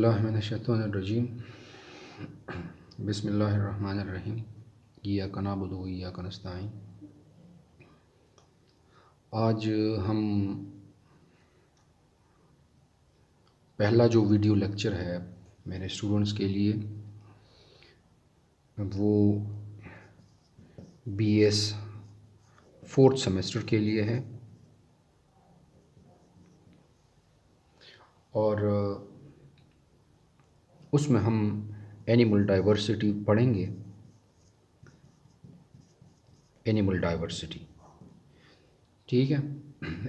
बिस्मिल्लाह मिनश्शैतानिर्रजीम बिस्मिल्लाहिर्रहमानिर्रहीम इय्याका नअबुदु व इय्याका नस्तईन। आज हम पहला जो वीडियो लेक्चर है मेरे स्टूडेंट्स के लिए वो BS 4th सेमेस्टर के लिए है और उसमें हम एनिमल डाइवर्सिटी पढ़ेंगे। एनिमल डाइवर्सिटी, ठीक है,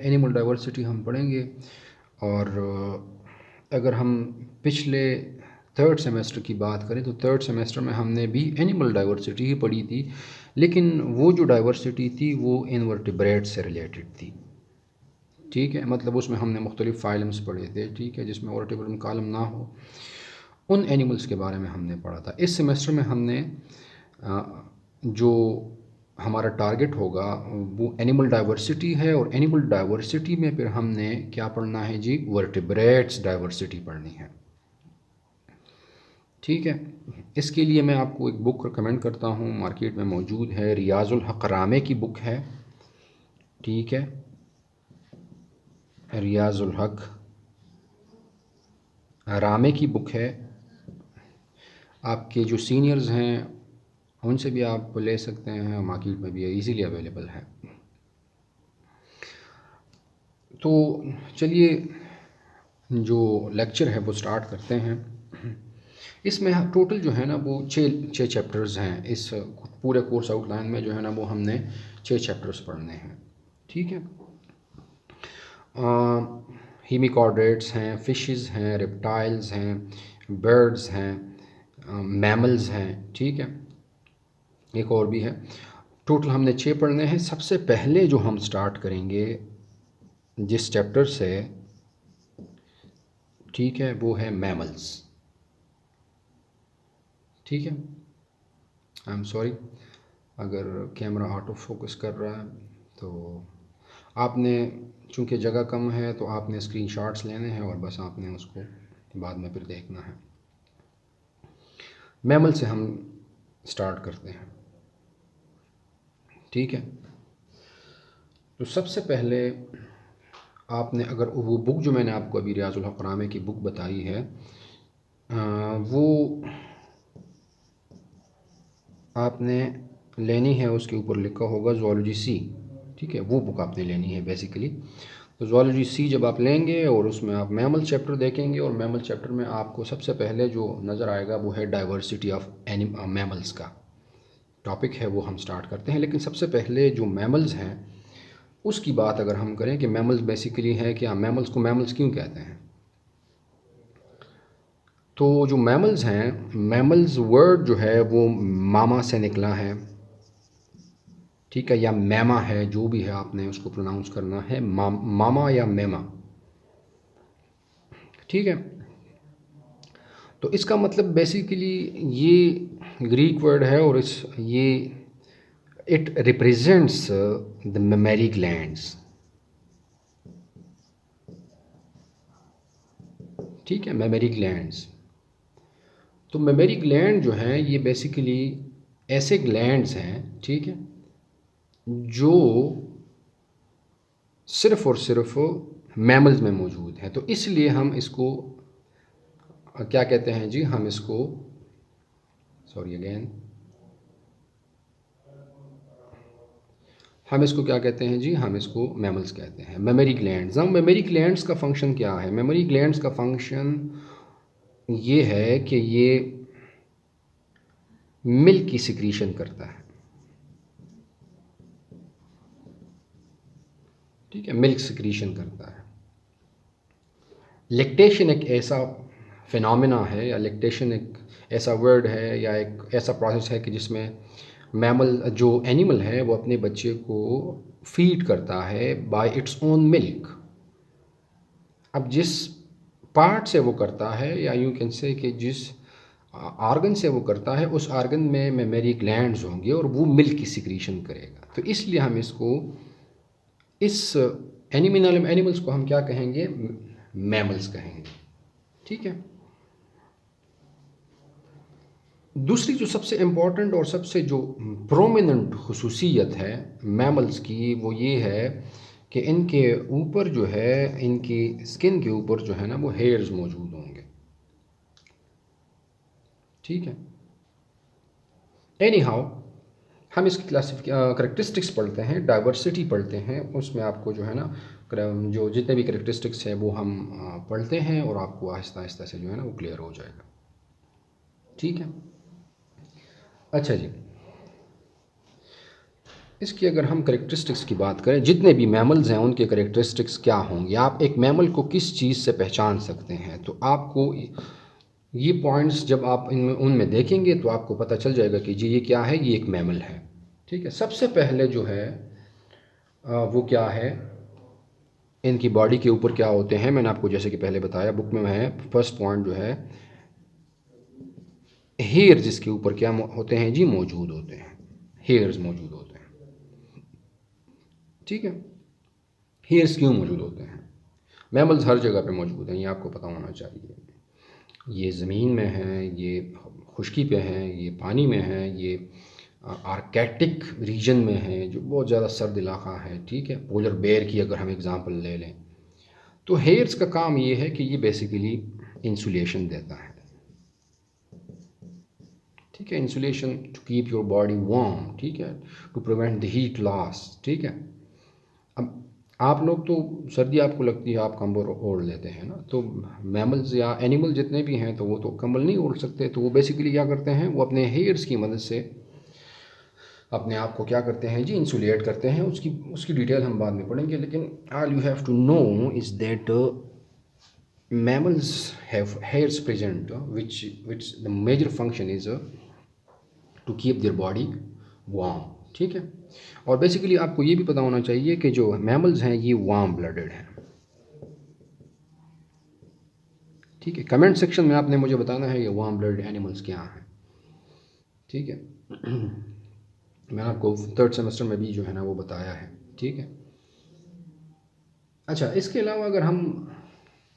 एनिमल डाइवर्सिटी हम पढ़ेंगे। और अगर हम पिछले 3rd सेमेस्टर की बात करें तो 3rd सेमेस्टर में हमने भी एनिमल डाइवर्सिटी ही पढ़ी थी, लेकिन वो जो डाइवर्सिटी थी वो इनवर्टिब्रेट से रिलेटेड थी, ठीक है। मतलब उसमें हमने मुख्तलिफ फाइलम्स पढ़े थे, ठीक है, जिसमें वर्टिब्रल कॉलम ना हो, उन एनिमल्स के बारे में हमने पढ़ा था। इस सेमेस्टर में हमने जो हमारा टारगेट होगा वो एनिमल डाइवर्सिटी है, और एनिमल डाइवर्सिटी में फिर हमने क्या पढ़ना है जी, वर्टिब्रेट्स डाइवर्सिटी पढ़नी है, ठीक है। इसके लिए मैं आपको एक बुक रिकमेंड करता हूँ, मार्केट में मौजूद है, रियाजुल हक रामे की बुक है, ठीक है, रियाजुल हक रामे की बुक है। आपके जो सीनियर्स हैं उनसे भी आप ले सकते हैं, मार्केट में भी इजीली अवेलेबल है। तो चलिए जो लेक्चर है वो स्टार्ट करते हैं। इसमें टोटल जो है ना वो छः चैप्टर्स हैं। इस पूरे कोर्स आउटलाइन में जो है ना वो हमने 6 चैप्टर्स पढ़ने हैं, ठीक है। हेमिकॉर्डेट्स हैं, फिशेस हैं, रेप्टाइल्स हैं, बर्ड्स हैं, मैमल्स हैं, ठीक है, एक और भी है। टोटल हमने 6 पढ़ने हैं। सबसे पहले जो हम स्टार्ट करेंगे जिस चैप्टर से, ठीक है, वो है मैमल्स, ठीक है। आई एम सॉरी अगर कैमरा आउट ऑफ फोकस कर रहा है, तो आपने चूँकि जगह कम है तो आपने स्क्रीनशॉट्स लेने हैं और बस आपने उसको बाद में फिर देखना है। मैमल से हम स्टार्ट करते हैं, ठीक है। तो सबसे पहले आपने अगर वो बुक जो मैंने आपको अभी रियाजुल हक रामे की बुक बताई है वो आपने लेनी है, उसके ऊपर लिखा होगा ज़ूलॉजी सी, ठीक है, वो बुक आपने लेनी है बेसिकली। तो ज़ूलॉजी सी जब आप लेंगे और उसमें आप मैमल चैप्टर देखेंगे, और मैमल चैप्टर में आपको सबसे पहले जो नज़र आएगा वो है डाइवर्सिटी ऑफ मैमल्स का टॉपिक है, वो हम स्टार्ट करते हैं। लेकिन सबसे पहले जो मैमल्स हैं उसकी बात अगर हम करें कि मैमल्स बेसिकली है क्या, मैमल्स को मैमल्स क्यों कहते हैं, तो जो मैमल्स हैं, मैमल्स वर्ड जो है वो मामा से निकला है, ठीक है, या मैमा है, जो भी है आपने उसको प्रोनाउंस करना है, मामा या मैमा, ठीक है। तो इसका मतलब बेसिकली ये ग्रीक वर्ड है और ये it represents the mammary glands, ठीक है, मेमरी ग्लैंड्स। तो मेमरी ग्लैंड जो हैं ये बेसिकली ऐसे ग्लैंड्स हैं, ठीक है, जो सिर्फ़ और सिर्फ मैमल्स में मौजूद हैं। तो इसलिए हम इसको क्या कहते हैं जी, हम इसको सॉरी अगेन हम इसको क्या कहते हैं जी, हम इसको मैमल्स कहते हैं, मेमरी ग्लैंड्स। हम मेमरी ग्लैंड्स का फंक्शन क्या है, मेमरी ग्लैंड्स का फंक्शन ये है कि ये मिल्क की सिक्रीशन करता है, ठीक है, मिल्क सिक्रीशन करता है। लैक्टेशन एक ऐसा फिनोमेना है, या लैक्टेशन एक ऐसा वर्ड है, या एक ऐसा प्रोसेस है कि जिसमें मैमल जो एनिमल है वो अपने बच्चे को फीड करता है बाय इट्स ओन मिल्क। अब जिस पार्ट से वो करता है, या यूँ कैन से कि जिस आर्गन से वो करता है, उस आर्गन में मेमरी ग्लैंड्स होंगे और वो मिल्क की सिक्रीशन करेगा। तो इसलिए हम इसको, इस एनिमल्स को हम क्या कहेंगे, मैमल्स कहेंगे, ठीक है। दूसरी जो सबसे इम्पॉर्टेंट और सबसे जो प्रोमिनेंट खुसूसियत है मैमल्स की, वो ये है कि इनके ऊपर जो है, इनकी स्किन के ऊपर जो है ना, वो हेयर्स मौजूद होंगे। ठीक है। एनी हाउ, हम इसकी करेक्टरिस्टिक्स पढ़ते हैं, डाइवर्सिटी पढ़ते हैं, उसमें आपको जो है ना जो जितने भी करेक्टरिस्टिक्स हैं वो हम पढ़ते हैं और आपको आहिस्ता आहिस्ता से जो है ना वो क्लियर हो जाएगा। ठीक है। अच्छा जी, इसकी अगर हम करेक्टरिस्टिक्स की बात करें, जितने भी मैमल्स हैं उनके करेक्टरिस्टिक्स क्या होंगे, आप एक मैमल को किस चीज़ से पहचान सकते हैं, तो आपको ये पॉइंट्स जब आप इनमें उनमें देखेंगे तो आपको पता चल जाएगा कि जी ये क्या है, ये एक मैमल है। ठीक है। सबसे पहले जो है वो क्या है, इनकी बॉडी के ऊपर क्या होते हैं, मैंने आपको जैसे कि पहले बताया बुक में है, फर्स्ट पॉइंट जो है हेयर, जिसके ऊपर क्या होते हैं जी, मौजूद होते हैं, हेयर्स मौजूद होते हैं। ठीक है। हेयर्स क्यों मौजूद होते हैं? मैमल्स हर जगह पे मौजूद हैं, ये आपको पता होना चाहिए। ये ज़मीन में हैं, ये खुश्की पे हैं, ये पानी में हैं, ये आर्कटिक रीजन में हैं जो बहुत ज़्यादा सर्द इलाका है। ठीक है। पोलर बेयर की अगर हम एग्ज़ाम्पल ले लें तो हेयर्स का काम ये है कि ये बेसिकली इंसुलेशन देता है। ठीक है। Insulation to keep your body warm. ठीक है। To prevent the heat loss. ठीक है। अब आप लोग तो सर्दी आपको लगती है, आप कंबल ओढ़ लेते हैं ना, तो मैमल्स या एनिमल जितने भी हैं तो वो तो कंबल नहीं ओढ़ सकते, तो वो बेसिकली क्या करते हैं, वो अपने हेयर्स की मदद से अपने आप को क्या करते हैं जी, इंसुलेट करते हैं। उसकी उसकी डिटेल हम बाद में पढ़ेंगे, लेकिन all you have to know is that mammals have hairs present which the major function is to keep their body warm। ठीक है। और बेसिकली आपको ये भी पता होना चाहिए कि जो मैमल्स हैं ये वार्म ब्लडेड हैं। ठीक है। कमेंट सेक्शन में आपने मुझे बताना है ये वार्म ब्लडेड एनिमल्स क्या हैं। ठीक है। मैंने आपको थर्ड सेमेस्टर में भी जो है ना वो बताया है। ठीक है। अच्छा, इसके अलावा अगर हम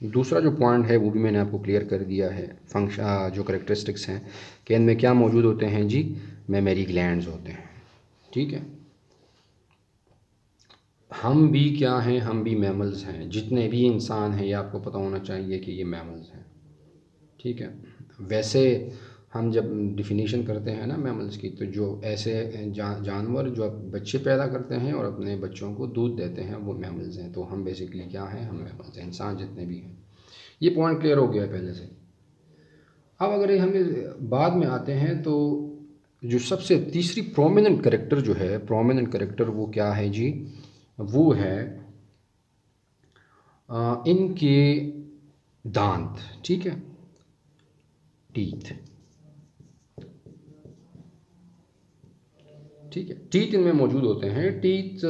दूसरा जो पॉइंट है वो भी मैंने आपको क्लियर कर दिया है, फंक्शन जो करेक्टरिस्टिक्स हैं कि इनमें क्या मौजूद होते हैं जी, मेमरी ग्लैंड्स होते हैं। ठीक है। हम भी क्या हैं, हम भी मैमल्स हैं, जितने भी इंसान हैं ये आपको पता होना चाहिए कि ये मैमल्स हैं। ठीक है। वैसे हम जब डिफिनीशन करते हैं ना मैमल्स की, तो जो ऐसे जानवर जो बच्चे पैदा करते हैं और अपने बच्चों को दूध देते हैं वो मैमल्स हैं। तो हम बेसिकली क्या हैं, हम मैमल्स हैं, इंसान जितने भी हैं। ये पॉइंट क्लियर हो गया है पहले से। अब अगर हम बाद में आते हैं तो जो सबसे तीसरी प्रोमिनेंट करेक्टर जो है, प्रोमिनेंट करेक्टर वो क्या है जी, वो है इनके दांत। ठीक है। टीथ। ठीक है। टीथ इनमें मौजूद होते हैं। टीथ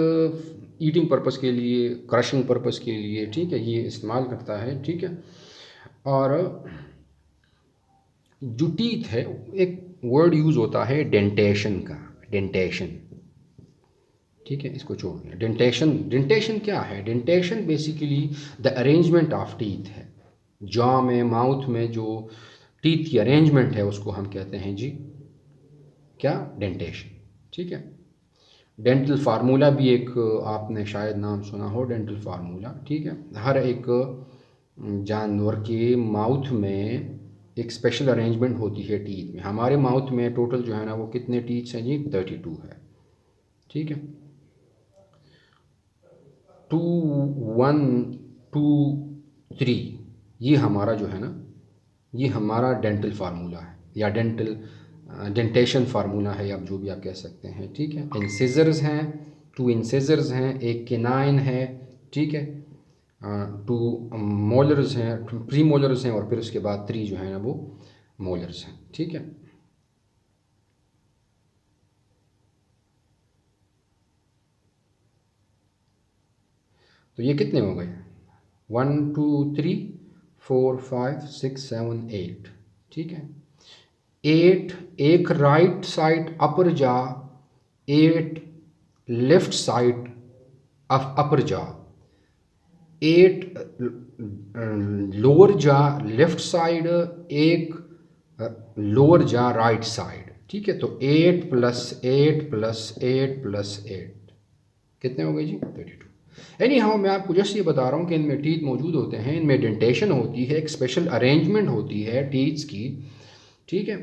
ईटिंग पर्पस के लिए, क्रशिंग पर्पस के लिए, ठीक है, ये इस्तेमाल करता है। ठीक है। और जो टीथ है, एक वर्ड यूज़ होता है डेंटेशन का, डेंटेशन। ठीक है। इसको छोड़ दें। डेंटेशन, डेंटेशन क्या है, dentition basically the arrangement of teeth है। जॉ में, माउथ में जो टीथ की अरेंजमेंट है उसको हम कहते हैं जी क्या, डेंटेशन। ठीक है। डेंटल फार्मूला भी एक आपने शायद नाम सुना हो, डेंटल फार्मूला। ठीक है। हर एक जानवर के माउथ में एक स्पेशल अरेंजमेंट होती है टीथ में। हमारे माउथ में टोटल जो है ना वो कितने टीथ्स हैं जी, 32 है। ठीक है। 2 1 2 3, ये हमारा जो है ना, ये हमारा डेंटल फार्मूला है या डेंटेशन फार्मूला है, आप जो भी आप कह सकते हैं। ठीक है। इंसिजर्स हैं, 2 इंसिजर्स हैं, एक केनाइन है। ठीक है। 2 मोलर्स हैं, प्री मोलर्स हैं, और फिर उसके बाद 3 जो है ना वो मोलर्स हैं। ठीक है। तो ये कितने हो गए, 1 2 3 4 5 6 7 8। ठीक है। 8 एक राइट साइड अपर जा, 8 लेफ्ट साइड ऑफ अपर जा, 8 लोअर जा लेफ्ट साइड, एक लोअर जा राइट साइड, ठीक है। तो 8 + 8 + 8 + 8 कितने हो गए जी? 32। एनी हाउ मैं आपको जस्ट ये बता रहा हूँ कि इनमें टीथ मौजूद होते हैं, इनमें डेंटेशन होती है, एक स्पेशल अरेंजमेंट होती है टीथ्स की, ठीक है।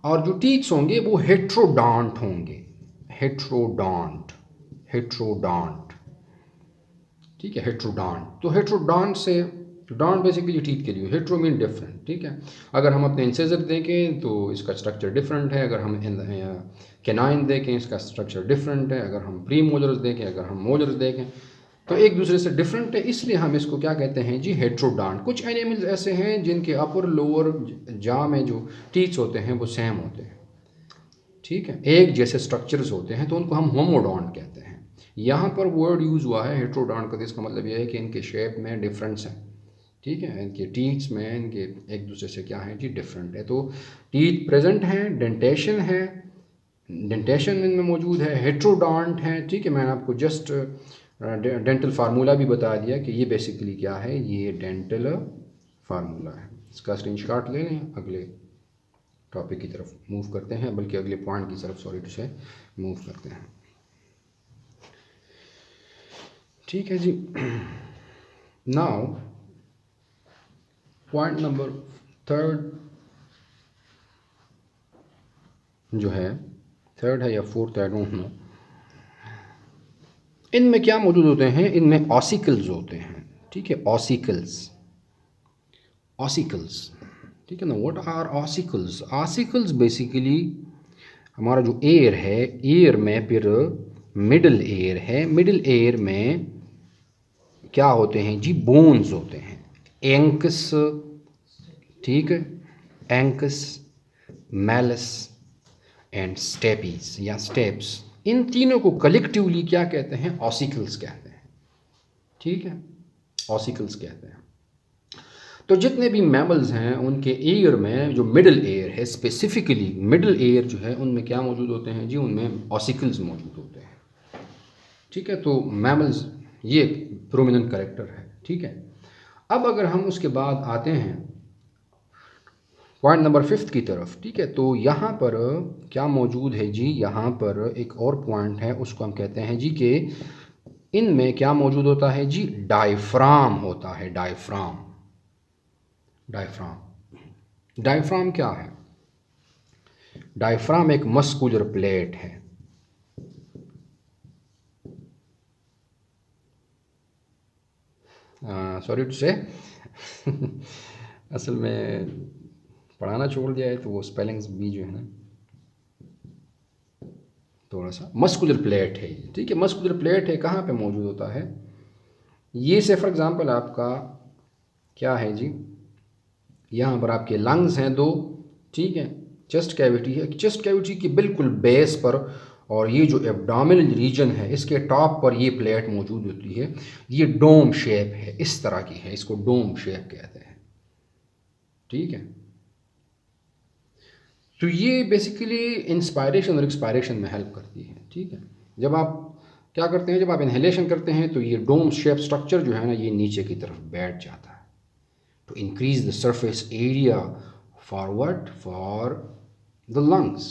और जो टीथ्स होंगे वो हेट्रोडॉन्ट होंगे, हेट्रोडॉन्ट, हेट्रोडॉन्ट, ठीक है, हेट्रोडॉन्ट। तो हेट्रोडॉन्ट से, डॉन्ट बेसिकली टीथ के लिए, हेट्रो मीन डिफरेंट, ठीक है। अगर हम अपने इंसेजर देखें तो इसका स्ट्रक्चर डिफरेंट है, अगर हम कैनाइन देखें इसका स्ट्रक्चर डिफरेंट है, अगर हम प्री मोलर्स देखें, अगर हम मोलर्स देखें तो एक दूसरे से डिफरेंट है, इसलिए हम इसको क्या कहते हैं जी? हेट्रोडॉन्ट। कुछ एनिमल्स ऐसे हैं जिनके अपर लोअर जा में जो टीथ्स होते हैं वो सेम होते हैं, ठीक है, एक जैसे स्ट्रक्चर्स होते हैं, तो उनको हम होमोडॉन्ट कहते हैं। यहाँ पर वर्ड यूज़ हुआ है हेट्रोडॉन्ट का, इसका मतलब यह है कि इनके शेप में डिफरेंस है, ठीक है, इनके टीथ्स में इनके एक दूसरे से क्या है जी? डिफरेंट है। तो टीथ प्रेजेंट हैं, डेंटेशन है, डेंटेशन इनमें मौजूद है, हेट्रोडॉन्ट है, ठीक है। मैंने आपको जस्ट डेंटल फार्मूला भी बता दिया कि ये बेसिकली क्या है, ये डेंटल फार्मूला है। इसका स्क्रीनशॉट ले लें, अगले टॉपिक की तरफ मूव करते हैं, बल्कि अगले पॉइंट की तरफ सॉरी टू से मूव करते हैं, ठीक है जी। नाउ पॉइंट नंबर 3 जो है, 3 है या 4 आई डोंट नो, इनमें क्या मौजूद होते हैं? इनमें ऑसिकल्स होते हैं, ठीक है, ऑसिकल्स, ऑसिकल्स, ठीक है ना। What are ossicles? Ossicles basically हमारा जो एयर है, एयर में फिर मिडल एयर है, मिडल एयर में क्या होते हैं जी? बोन्स होते हैं, एंकस, ठीक है, एंकस, मैलस एंड स्टेपीज या स्टेप्स, इन तीनों को कलेक्टिवली क्या कहते हैं? ऑसिकल्स कहते हैं, ठीक है, ऑसिकल्स कहते हैं। तो जितने भी मैमल्स हैं उनके एयर में जो मिडल एयर है, स्पेसिफिकली मिडल एयर जो है, उनमें क्या मौजूद होते हैं जी? उनमें ऑसिकल्स मौजूद होते हैं, ठीक है। तो मैमल्स ये प्रोमिनेंट कैरेक्टर है, ठीक है। अब अगर हम उसके बाद आते हैं पॉइंट नंबर 5 की तरफ, ठीक है, तो यहाँ पर क्या मौजूद है जी? यहाँ पर एक और पॉइंट है, उसको हम कहते हैं जी कि इनमें क्या मौजूद होता है जी? डायफ्राम होता है, डायफ्राम, डायफ्राम। डायफ्राम क्या है? डायफ्राम एक मस्कुलर प्लेट है, सॉरी टू से असल में पढ़ाना छोड़ दिया है तो वो स्पेलिंग्स भी जो है ना थोड़ा सा, मस्कुलर प्लेट है, ठीक है, मस्कुलर प्लेट है। कहाँ पे मौजूद होता है ये? से फॉर एग्जांपल आपका क्या है जी? यहाँ पर आपके लंग्स हैं 2, ठीक है, चेस्ट कैविटी है, चेस्ट कैविटी की बिल्कुल बेस पर, और ये जो एब्डोमिनल रीजन है इसके टॉप पर ये प्लेट मौजूद होती है, ये डोम शेप है, इस तरह की है, इसको डोम शेप कहते हैं, ठीक है। तो ये बेसिकली इंस्पायरेशन और एक्सपायरेशन में हेल्प करती है, ठीक है। जब आप क्या करते हैं, जब आप इनहेलेशन करते हैं तो ये डोम शेप स्ट्रक्चर जो है ना, ये नीचे की तरफ बैठ जाता है, to increase the surface area for what? For the lungs।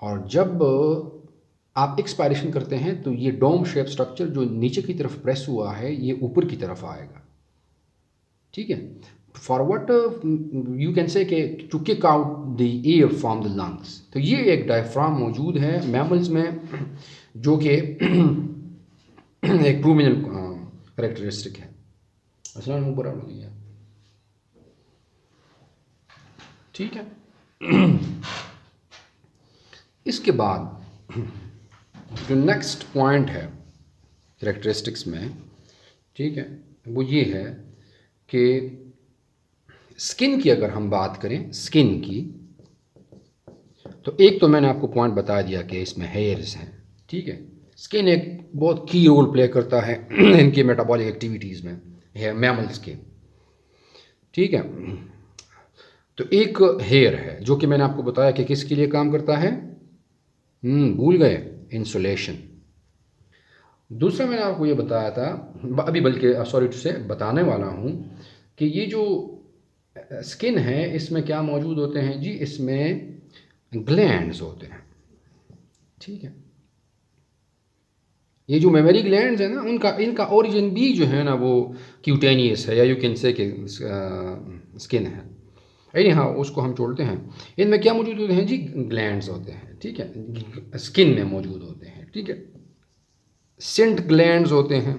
और जब आप एक्सपायरेशन करते हैं तो ये डोम शेप स्ट्रक्चर जो नीचे की तरफ प्रेस हुआ है ये ऊपर की तरफ आएगा, ठीक है। For what you can say to kick out the air from the lungs. तो ये एक डायफ्राम मौजूद है मैमल्स में जो कि एक प्रोमिनेंट करेक्टरिस्टिक है। अस्सलाम वालेकुम, ठीक है। इसके बाद जो नेक्स्ट पॉइंट है करेक्टरिस्टिक्स में, ठीक है, वो ये है कि स्किन की अगर हम बात करें, स्किन की, तो एक तो मैंने आपको पॉइंट बता दिया कि इसमें हेयर्स हैं, ठीक है। स्किन एक बहुत की रोल प्ले करता है इनकी मेटाबॉलिक एक्टिविटीज़ में, है मैमल्स के, ठीक है। तो एक हेयर है जो कि मैंने आपको बताया कि किसके लिए काम करता है, भूल गए, इंसुलेशन। दूसरा मैंने आपको ये बताया था अभी, बल्कि सॉरी टू से बताने वाला हूँ कि ये जो स्किन है, इसमें क्या मौजूद होते हैं जी, इसमें ग्लैंड्स होते हैं, ठीक है। ये जो मेमोरी ग्लैंड्स हैं ना, उनका इनका ओरिजिन भी जो है ना वो क्यूटेनियस है, या यू कैन से कि स्किन है। एनी हाँ, उसको हम छोड़ते हैं। इनमें क्या मौजूद होते हैं जी, ग्लैंड्स होते हैं, ठीक है, स्किन में मौजूद होते हैं, ठीक है। सेंट ग्लैंड्स होते हैं,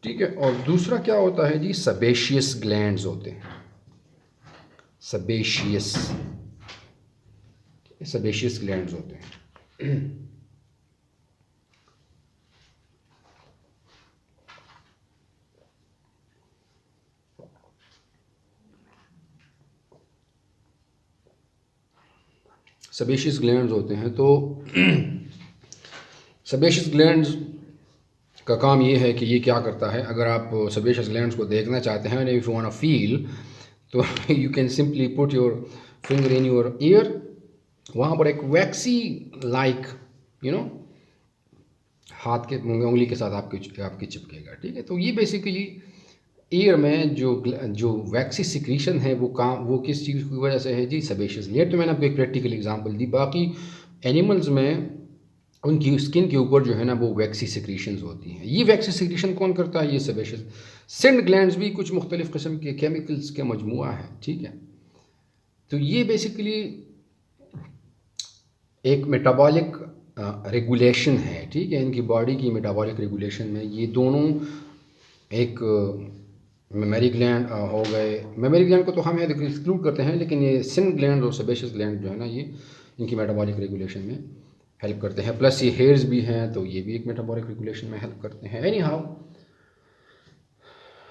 ठीक है। और दूसरा क्या होता है जी, सबेशियस ग्लैंड्स होते हैं, सबेशियस सबेशियस ग्लैंड्स होते हैं। सबेशियस ग्लैंड्स होते हैं। तो सबेशियस ग्लैंड्स का काम ये है कि ये क्या करता है, अगर आप सबेशियस ग्लैंड्स को देखना चाहते हैं, if you want to feel, तो you can simply put your finger in your ear, वहाँ पर एक वैक्सी लाइक यू नो हाथ के उंगली के साथ आपके चिपकेगा, ठीक है। तो ये बेसिकली ईयर में जो वैक्सी सिक्रीशन है वो किस चीज़ की वजह से है जी, सबेशियस ग्लैंड। तो मैंने आपको एक प्रैक्टिकल एग्जांपल दी। बाकी एनिमल्स में उनकी स्किन के ऊपर जो है ना वो वैक्सी सिक्रीशंस होती हैं। ये वैक्सी सिक्रीशन कौन करता है, ये सबेशियस। सेंट ग्लैंड्स भी कुछ मुख्तलिफ़ किस्म के केमिकल्स का मजमूआ है, ठीक है। तो ये बेसिकली एक मेटाबॉलिक रेगुलेशन है, ठीक है। इनकी बॉडी की मेटाबॉलिक रेगुलेशन में ये दोनों एक मेमोरी ग्लैंड हो गए। मेमोरी ग्लैंड को तो हम एक्सक्लूड करते हैं, लेकिन ये सेंट ग्लैंड और सेबेशियस ग्लैंड जो है ना, ये इनकी मेटाबॉलिक रेगुलेशन में हेल्प करते हैं। प्लस ये हेयर्स भी हैं, तो ये भी एक मेटाबॉलिक रेगुलेशन में हेल्प करते हैं। एनी हाउ,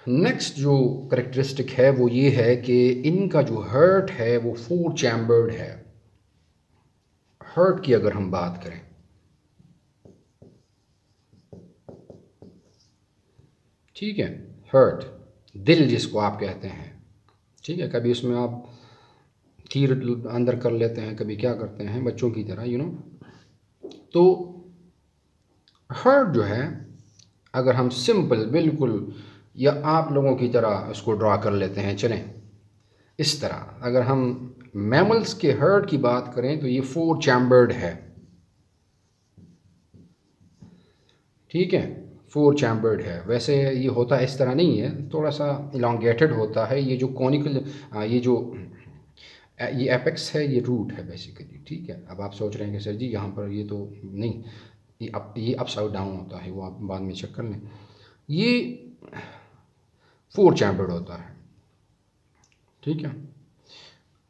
नेक्स्ट जो करेक्टरिस्टिक है वो ये है कि इनका जो हार्ट है वो 4 चैम्बर्ड है। हार्ट की अगर हम बात करें, ठीक है, हार्ट, दिल जिसको आप कहते हैं, ठीक है। कभी उसमें आप तीर अंदर कर लेते हैं, कभी क्या करते हैं बच्चों की तरह, यू नो। तो हार्ट जो है, अगर हम सिंपल बिल्कुल या आप लोगों की तरह उसको ड्रा कर लेते हैं, चलें इस तरह, अगर हम मैमल्स के हार्ट की बात करें तो ये 4 चैम्बर्ड है, ठीक है, 4 चैम्बर्ड है। वैसे ये होता इस तरह नहीं है, थोड़ा सा इलांगेटेड होता है। ये जो कॉनिकल ये एपेक्स है, ये रूट है बेसिकली, ठीक है। अब आप सोच रहे हैं कि सर जी यहाँ पर ये तो नहीं, ये अपसाइड डाउन होता है, वो आप बाद में चेक कर लें। ये 4 चैम्बर्ड होता है, ठीक है।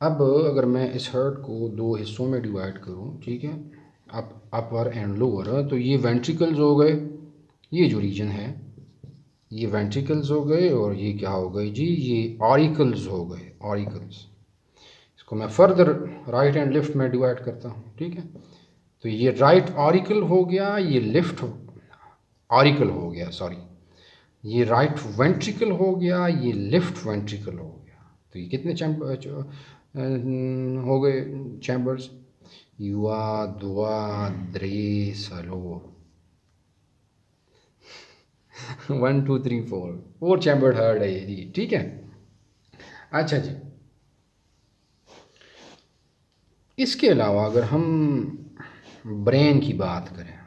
अब अगर मैं इस हार्ट को 2 हिस्सों में डिवाइड करूँ, ठीक है, अपर एंड लोअर, तो ये वेंट्रिकल्स हो गए, ये जो रीजन है ये वेंट्रिकल्स हो गए, और ये क्या हो गए जी, ये ऑरिकल्स हो गए, ऑरिकल्स। इसको मैं फर्दर राइट एंड लेफ्ट में डिवाइड करता हूँ, ठीक है। तो ये राइट ऑरिकल हो गया, ये लेफ्ट ऑरिकल हो गया, सॉरी, ये राइट वेंट्रिकल हो गया, ये लेफ्ट वेंट्रिकल हो गया। तो ये कितने हो गए चैम्बर्स, युवा दुआ द्रे सलो 1 2 3 4 चैम्बर्ड हार्ट है ये जी, ठीक है। अच्छा जी, इसके अलावा अगर हम ब्रेन की बात करें,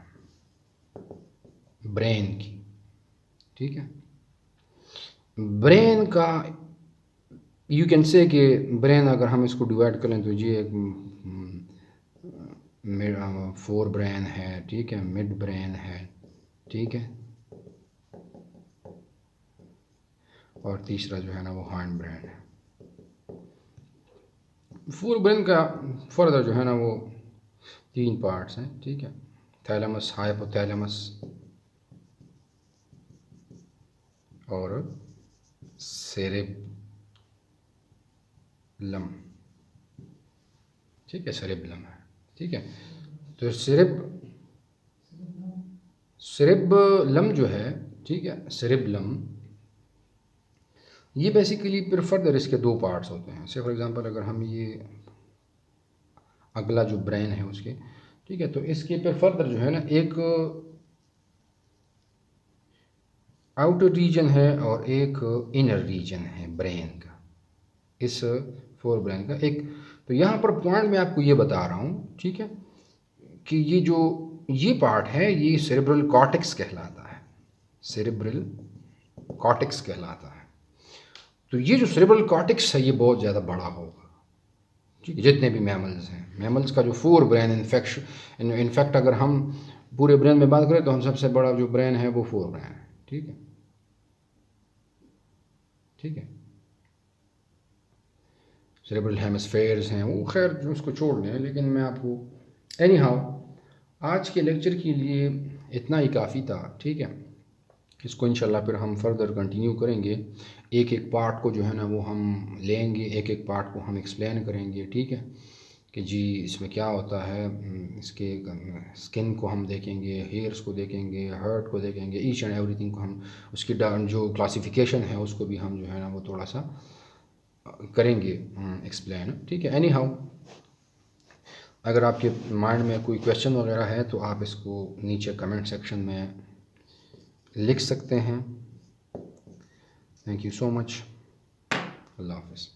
ब्रेन की, ठीक है, ब्रेन का यू कैन से कि ब्रेन अगर हम इसको डिवाइड करें तो ये एक फोर ब्रेन है, ठीक है, मिड ब्रेन है, ठीक है, और तीसरा जो है ना वो हाइंड ब्रेन है। फोर ब्रेन का फर्दर जो है ना वो 3 पार्ट्स हैं, ठीक है, थैलेमस, हाइपोथैलेमस और सेरेबलम, ठीक है, सेरेबलम है, ठीक है। तो सेरेबलम जो है, ठीक है, सेरेबलम, ये बेसिकली फिर फर्दर इसके 2 पार्ट्स होते हैं। से फॉर एग्जांपल अगर हम ये अगला जो ब्रेन है उसके, ठीक है, तो इसके फिर फर्दर जो है ना एक आउटर रीजन है और एक इनर रीजन है ब्रेन का, इस फोर ब्रेन का एक। तो यहाँ पर पॉइंट मैं आपको ये बता रहा हूँ, ठीक है, कि ये पार्ट है ये सेरेब्रल कॉर्टेक्स कहलाता है, सेरेब्रल कॉर्टेक्स कहलाता है। तो ये जो सेरेब्रल कॉर्टेक्स है ये बहुत ज़्यादा बड़ा होगा, ठीक है, जितने भी मैमल्स हैं, मैमल्स का जो फोर ब्रेन इनफैक्ट अगर हम पूरे ब्रेन में बात करें तो हम सबसे बड़ा जो ब्रेन है वो फोर ब्रेन है, ठीक है, ठीक है। सेरेब्रल हेमिस्फेयर्स हैं वो खैर उसको छोड़ दें, लेकिन मैं आपको एनी हाउ आज के लेक्चर के लिए इतना ही काफ़ी था, ठीक है। इसको इंशाल्लाह फिर हम फर्दर कंटिन्यू करेंगे, एक एक पार्ट को जो है ना वो हम लेंगे, एक एक पार्ट को हम एक्सप्लेन करेंगे, ठीक है, कि जी इसमें क्या होता है। इसके स्किन को हम देखेंगे, हेयर्स को देखेंगे, हार्ट को देखेंगे, ईच एंड एवरीथिंग को हम उसकी जो क्लासिफिकेशन है उसको भी हम जो है ना वो थोड़ा सा करेंगे एक्सप्लेन, ठीक है। एनी हाउ अगर आपके माइंड में कोई क्वेश्चन वगैरह है तो आप इसको नीचे कमेंट सेक्शन में लिख सकते हैं। Thank you so much. अल्लाह हाफ़िज़।